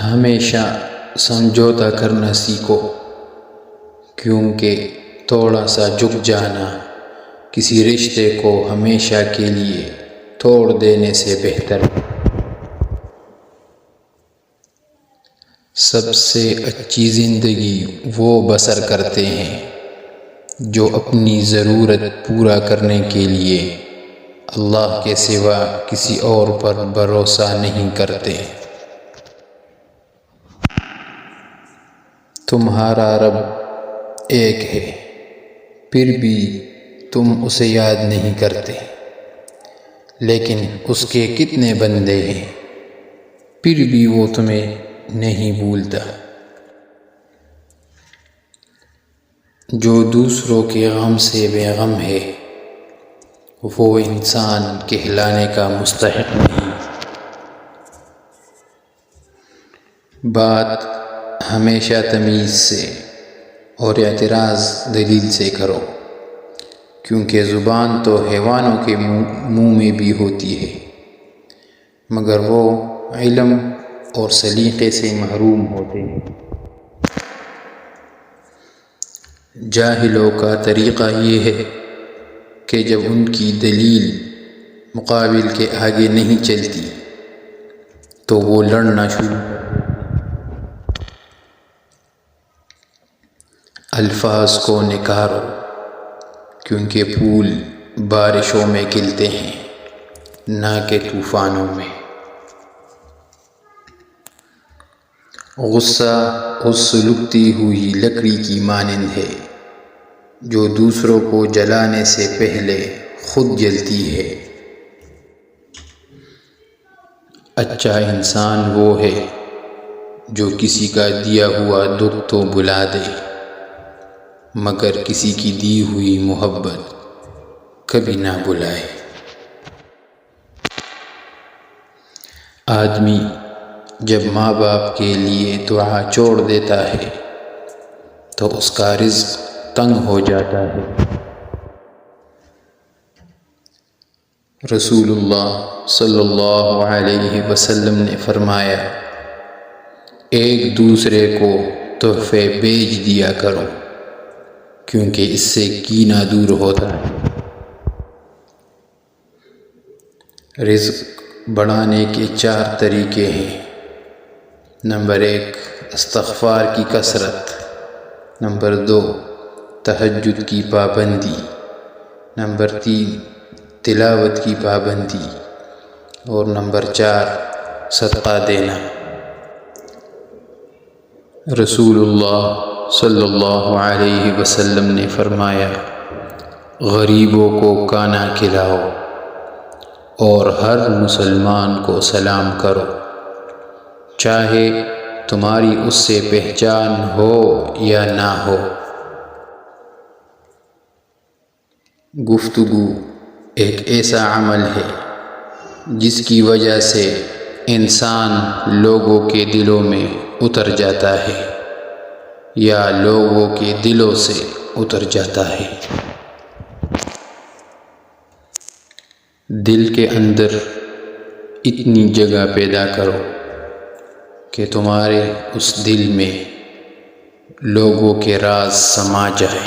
ہمیشہ سمجھوتا کرنا سیکھو، کیونکہ تھوڑا سا جھک جانا کسی رشتے کو ہمیشہ کے لیے توڑ دینے سے بہتر ہے۔ سب سے اچھی زندگی وہ بسر کرتے ہیں جو اپنی ضرورت پورا کرنے کے لیے اللہ کے سوا کسی اور پر بھروسہ نہیں کرتے۔ تمہارا رب ایک ہے، پھر بھی تم اسے یاد نہیں کرتے، لیکن اس کے کتنے بندے ہیں، پھر بھی وہ تمہیں نہیں بھولتا۔ جو دوسروں کے غم سے بے غم ہے وہ انسان کہلانے کا مستحق نہیں۔ بات ہمیشہ تمیز سے اور اعتراض دلیل سے کرو، کیونکہ زبان تو حیوانوں کے منہ میں بھی ہوتی ہے، مگر وہ علم اور سلیقے سے محروم ہوتے ہیں۔ جاہلوں کا طریقہ یہ ہے کہ جب ان کی دلیل مقابل کے آگے نہیں چلتی تو وہ لڑنا شروع کرتے ہیں۔ الفاظ کو نکارو، کیونکہ پھول بارشوں میں کھلتے ہیں نہ کہ طوفانوں میں۔ غصہ اس سلگتی ہوئی لکڑی کی مانند ہے جو دوسروں کو جلانے سے پہلے خود جلتی ہے۔ اچھا انسان وہ ہے جو کسی کا دیا ہوا دکھ تو بھلا دے، مگر کسی کی دی ہوئی محبت کبھی نہ بھلائے۔ آدمی جب ماں باپ کے لیے دعا چھوڑ دیتا ہے تو اس کا رزق تنگ ہو جاتا ہے۔ رسول اللہ صلی اللہ علیہ وسلم نے فرمایا، ایک دوسرے کو تحفے بھیج دیا کرو، کیونکہ اس سے کینہ دور ہوتا ہے۔ رزق بڑھانے کے 4 طریقے ہیں۔ نمبر 1 استغفار کی کثرت، نمبر 2 تہجد کی پابندی، نمبر 3 تلاوت کی پابندی، اور نمبر 4 صدقہ دینا۔ رسول اللہ صلی اللہ علیہ وسلم نے فرمایا، غریبوں کو کھانا کھلاؤ اور ہر مسلمان کو سلام کرو، چاہے تمہاری اس سے پہچان ہو یا نہ ہو۔ گفتگو ایک ایسا عمل ہے جس کی وجہ سے انسان لوگوں کے دلوں میں اتر جاتا ہے یا لوگوں کے دلوں سے اتر جاتا ہے۔ دل کے اندر اتنی جگہ پیدا کرو کہ تمہارے اس دل میں لوگوں کے راز سما جائے۔